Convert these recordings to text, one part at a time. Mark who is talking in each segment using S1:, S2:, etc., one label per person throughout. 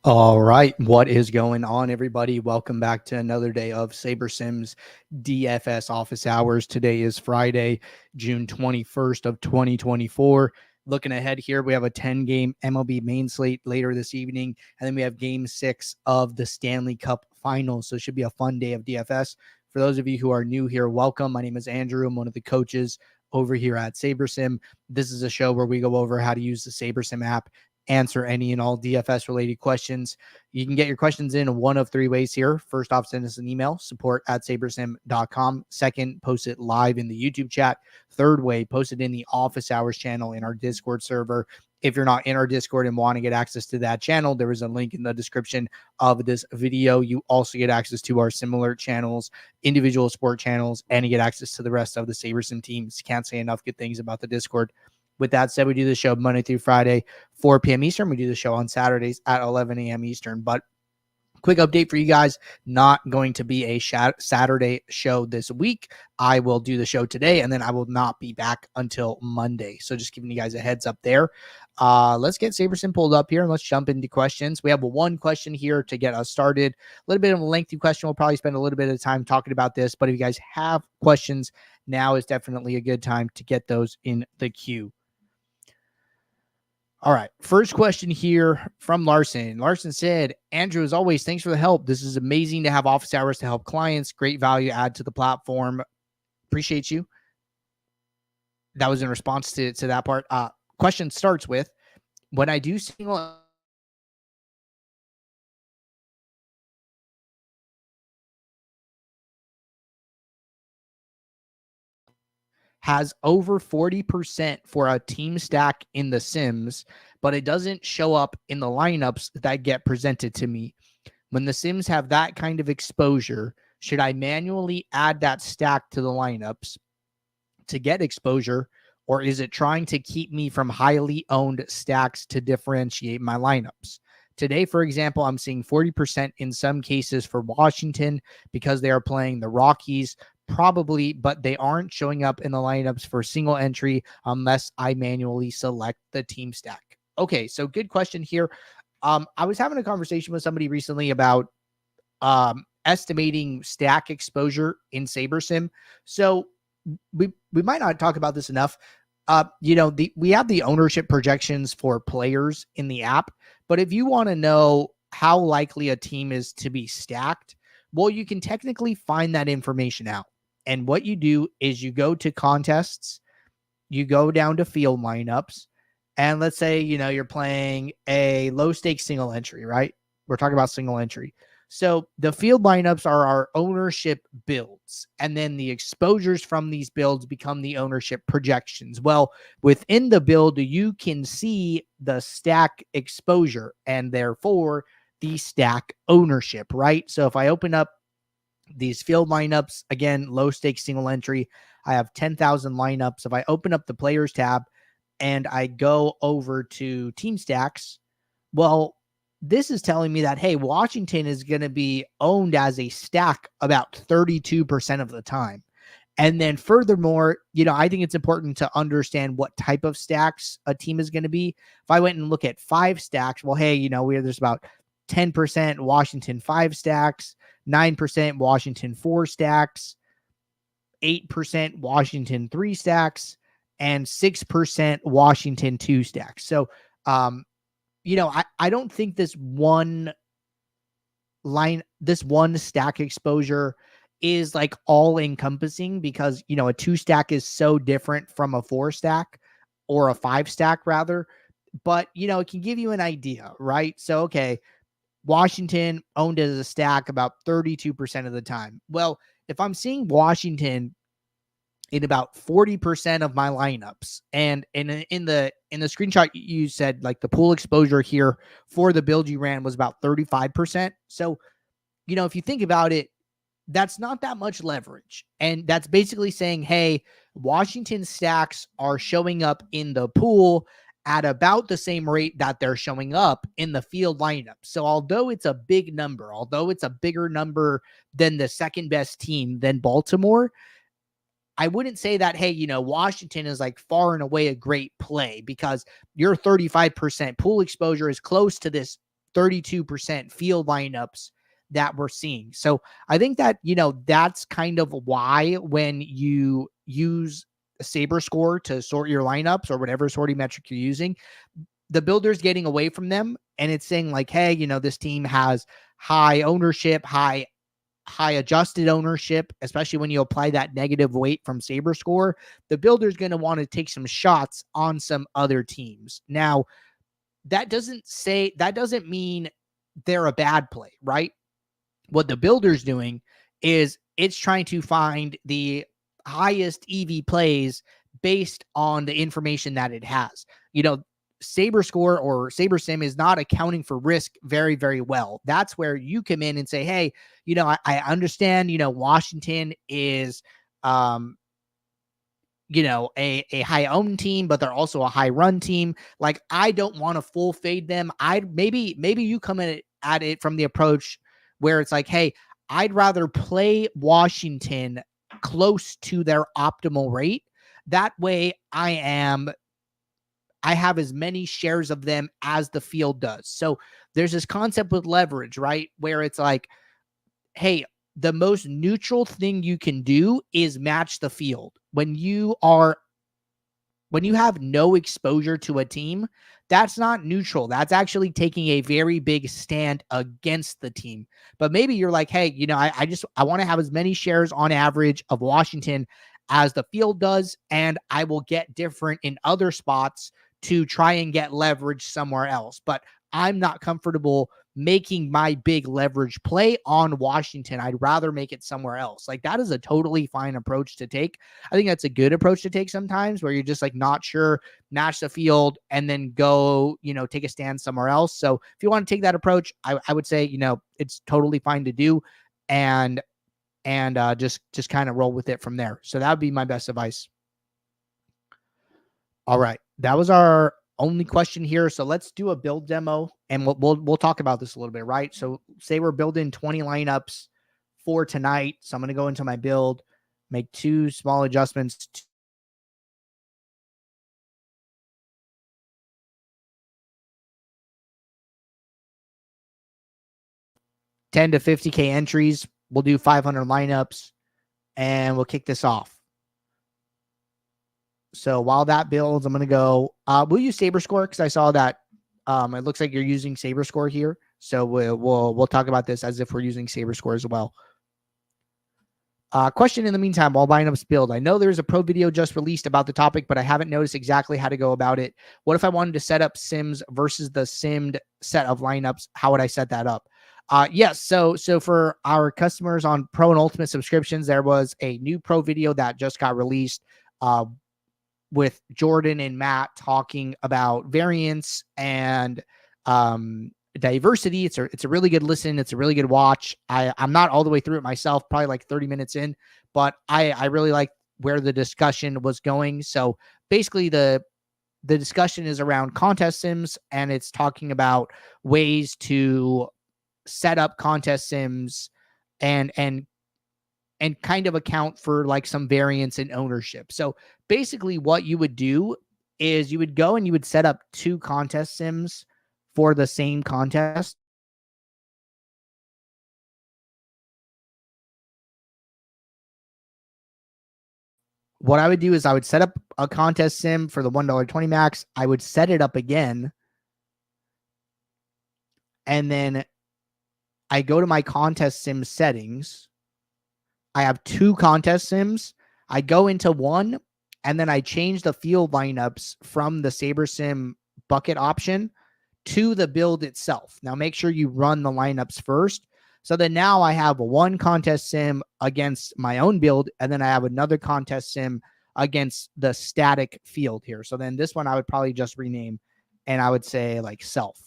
S1: All right, what is going on, everybody? Welcome back to another day of SaberSims DFS office hours. Today is Friday, June 21st of 2024. Looking ahead here, we have a 10-game MLB main slate later this evening, and then we have Game 6 of the Stanley Cup Finals. So it should be a fun day of DFS. For those of you who are new here, welcome. My name is Andrew. I'm one of the coaches over here at SaberSim. This is a show where we go over how to use the SaberSim app, answer any and all DFS related questions. You can get your questions in one of three ways here. First off, send us an email, support@sabersim.com. Second, post it live in the YouTube chat. Third way, post it in the office hours channel in our Discord server. If you're not in our Discord and want to get access to that channel, there is a link in the description of this video. You also get access to our similar channels, individual sport channels, and you get access to the rest of the SaberSim teams. Can't say enough good things about the Discord. With that said, we do the show Monday through Friday, 4 p.m. Eastern. We do the show on Saturdays at 11 a.m. Eastern. But quick update for you guys, not going to be a Saturday show this week. I will do the show today, and then I will not be back until Monday. So just giving you guys a heads up there. Let's get SaberSim pulled up here, and let's jump into questions. We have one question here to get us started. A little bit of a lengthy question. We'll probably spend a little bit of time talking about this, but if you guys have questions, now is definitely a good time to get those in the queue. All right. First question here from Larson. Larson said, Andrew, as always, thanks for the help. This is amazing to have office hours to help clients. Great value add to the platform. Appreciate you. That was in response to that part. Question starts with, when I do single has over 40% for a team stack in the Sims, but it doesn't show up in the lineups that get presented to me. When the Sims have that kind of exposure, should I manually add that stack to the lineups to get exposure, or is it trying to keep me from highly owned stacks to differentiate my lineups? Today, for example, I'm seeing 40% in some cases for Washington because they are playing the Rockies, probably, but they aren't showing up in the lineups for single entry unless I manually select the team stack. Okay, so good question here. I was having a conversation with somebody recently about estimating stack exposure in SaberSim. So we might not talk about this enough. We have the ownership projections for players in the app, but if you want to know how likely a team is to be stacked, well, you can technically find that information out. And what you do is you go to contests, you go down to field lineups, and let's say, you're playing a low stakes single entry, right? We're talking about single entry. So the field lineups are our ownership builds, and then the exposures from these builds become the ownership projections. Well, within the build, you can see the stack exposure and therefore the stack ownership, right? So if I open up these field lineups, again, low stakes single entry, I have 10,000 lineups. If I open up the players tab and I go over to team stacks, well, this is telling me that, hey, Washington is going to be owned as a stack about 32% of the time. And then furthermore, I think it's important to understand what type of stacks a team is going to be. If I went and look at 5 stacks, well, hey, there's about 10% Washington 5 stacks, 9% Washington 4 stacks, 8% Washington 3 stacks, and 6% Washington 2 stacks. So, I don't think this one stack exposure is like all encompassing because, a 2 stack is so different from a 4 stack or a 5 stack rather. But, it can give you an idea, right? So, okay, Washington owned as a stack about 32% of the time. Well, if I'm seeing Washington in about 40% of my lineups, and in the screenshot you said like the pool exposure here for the build you ran was about 35%. So, if you think about it, that's not that much leverage. And that's basically saying, hey, Washington stacks are showing up in the pool at about the same rate that they're showing up in the field lineup. So although it's a big number, although it's a bigger number than the second best team than Baltimore, I wouldn't say that, hey, Washington is like far and away a great play because your 35% pool exposure is close to this 32% field lineups that we're seeing. So I think that, that's kind of why when you use a Saber score to sort your lineups or whatever sorting metric you're using, the builder's getting away from them and it's saying like, hey, this team has high ownership, high adjusted ownership, especially when you apply that negative weight from Saber score. The builder's going to want to take some shots on some other teams. Now, that doesn't mean they're a bad play, right? What the builder's doing is it's trying to find the highest EV plays based on the information that it has. Saber score or Saber sim is not accounting for risk very, very well. That's where you come in and say, hey, I understand, Washington is, a high owned team, but they're also a high run team. Like, I don't want to full fade them. Maybe you come at it from the approach where it's like, hey, I'd rather play Washington close to their optimal rate. That way I have as many shares of them as the field does. So there's this concept with leverage, right? Where it's like, hey, the most neutral thing you can do is match the field. When you have no exposure to a team, that's not neutral. That's actually taking a very big stand against the team. But maybe you're like, hey, I want to have as many shares on average of Washington as the field does, and I will get different in other spots to try and get leverage somewhere else. But I'm not comfortable making my big leverage play on Washington. I'd rather make it somewhere else. Like, that is a totally fine approach to take. I think that's a good approach to take sometimes, where you're just like not sure, match the field, and then go, take a stand somewhere else. So if you want to take that approach, I would say, it's totally fine to do, and just kind of roll with it from there. So that would be my best advice. All right. That was our only question here. So let's do a build demo, and we'll talk about this a little bit, right? So say we're building 20 lineups for tonight. So I'm going to go into my build, make 2 small adjustments. $10 to $50K entries. We'll do 500 lineups, and we'll kick this off. So while that builds, I'm going to go, we'll use Saber score because I saw that it looks like you're using Saber score here. So we'll talk about this as if we're using Saber score as well. Question in the meantime, while lineups build, I know there's a pro video just released about the topic, but I haven't noticed exactly how to go about it. What if I wanted to set up sims versus the simmed set of lineups? How would I set that up? Yes. So for our customers on pro and ultimate subscriptions, there was a new pro video that just got released, with Jordan and Matt talking about variance and diversity. It's a really good listen. It's a really good watch. I'm not all the way through it myself, probably like 30 minutes in, but I really like where the discussion was going. So basically the discussion is around contest sims, and it's talking about ways to set up contest sims and kind of account for like some variance in ownership. So basically what you would do is you would go and you would set up 2 contest sims for the same contest. What I would do is I would set up a contest sim for the $1.20 max. I would set it up again, and then I go to my contest sim settings. I have 2 contest sims. I go into one, and then I change the field lineups from the Saber Sim bucket option to the build itself. Now make sure you run the lineups first. So then now I have 1 contest sim against my own build, and then I have another contest sim against the static field here. So then this one I would probably just rename, and I would say like self,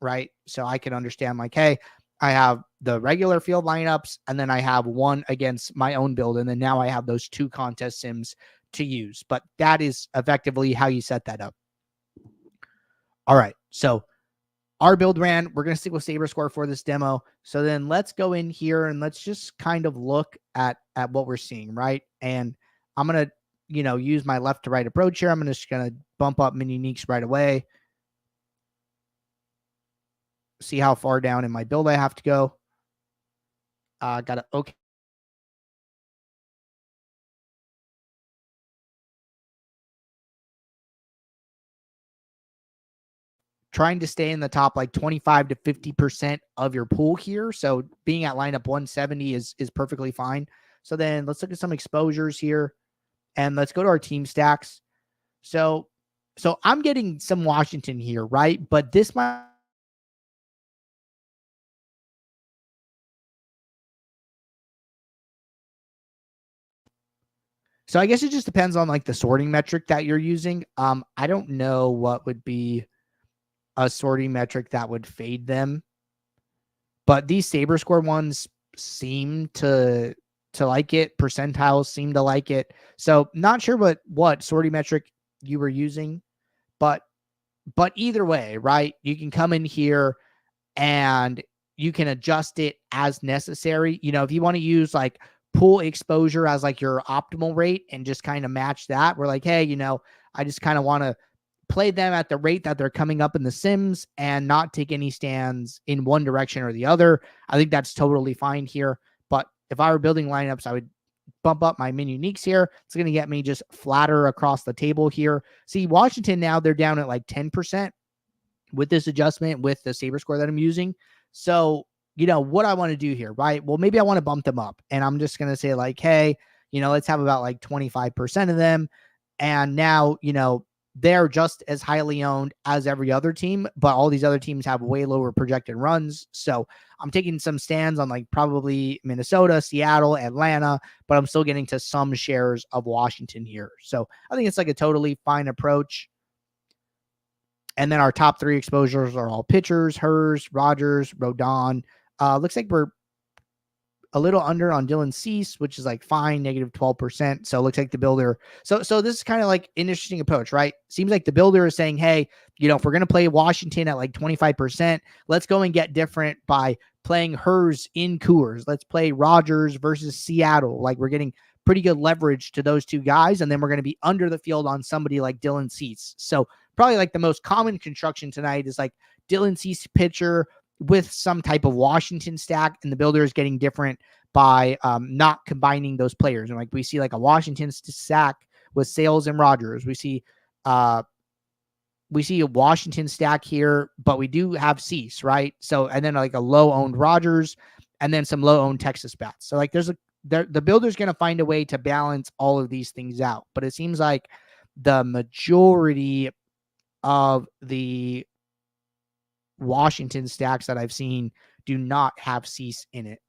S1: right? So I can understand like, hey, I have the regular field lineups, and then I have 1 against my own build, and then now I have those 2 contest sims to use. But that is effectively how you set that up. All right, so our build ran. We're going to stick with Saber Score for this demo. So then let's go in here and let's just kind of look at what we're seeing, right? And I'm going to, use my left to right approach here. I'm just going to bump up mini uniques right away. see how far down in my build I have to go. Got to, okay. Trying to stay in the top like 25 to 50% of your pool here. So being at lineup 170 is perfectly fine. So then let's look at some exposures here and let's go to our team stacks. So I'm getting some Washington here, right? But this might, so I guess it just depends on like the sorting metric that you're using. I don't know what would be a sorting metric that would fade them, but these Saber score ones seem to like it. Percentiles seem to like it. So not sure what sorting metric you were using, but either way, right? You can come in here and you can adjust it as necessary. You know, if you want to use like pool exposure as like your optimal rate and just kind of match that, we're like, hey, you know, I just kind of want to play them at the rate that they're coming up in the sims and not take any stands in one direction or the other. I think that's totally fine here. But if I were building lineups, I would bump up my min uniques here. It's going to get me just flatter across the table here. See, Washington now, they're down at like 10% with this adjustment with the Saber score that I'm using. So, you know, what I want to do here, right? Well, maybe I want to bump them up and I'm just going to say like, hey, you know, let's have about like 25% of them. And now, you know, they're just as highly owned as every other team, but all these other teams have way lower projected runs. So I'm taking some stands on like probably Minnesota, Seattle, Atlanta, but I'm still getting to some shares of Washington here. So I think it's like a totally fine approach. And then our top 3 exposures are all pitchers: Hers, Rogers, Rodon. Looks like we're a little under on Dylan Cease, which is like fine, negative 12%. So it looks like the builder. So this is kind of like an interesting approach, right? Seems like the builder is saying, hey, you know, if we're going to play Washington at like 25%, let's go and get different by playing Hers in Coors. Let's play Rogers versus Seattle. Like we're getting pretty good leverage to those 2 guys. And then we're going to be under the field on somebody like Dylan Cease. So probably like the most common construction tonight is like Dylan Cease pitcher with some type of Washington stack, and the builder is getting different by not combining those players. And like we see like a Washington stack with Sales and Rogers. We see a Washington stack here, but we do have Cease, right? So and then like a low owned Rogers, and then some low owned Texas bats. So like the builder's going to find a way to balance all of these things out. But it seems like the majority of the Washington stacks that I've seen do not have Cease in it.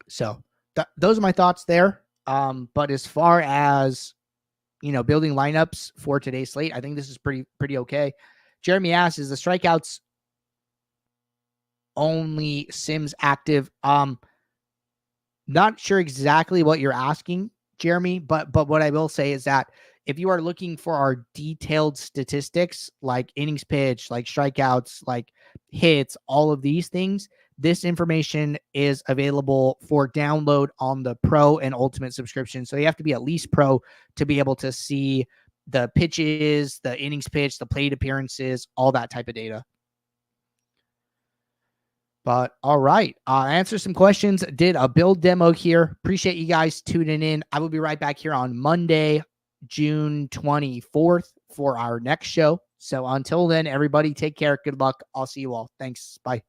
S1: So those are my thoughts there. But as far as, you know, building lineups for today's slate, I think this is pretty okay. Jeremy asks, is the strikeouts only Sims active? Not sure exactly what you're asking, Jeremy, but what I will say is that if you are looking for our detailed statistics, like innings pitched, like strikeouts, like hits, all of these things, this information is available for download on the Pro and Ultimate subscription. So you have to be at least Pro to be able to see the pitches, the innings pitched, the plate appearances, all that type of data. But all right, answer some questions. Did a build demo here. Appreciate you guys tuning in. I will be right back here on Monday, June 24th for our next show. So until then, everybody take care. Good luck. I'll see you all. Thanks. Bye.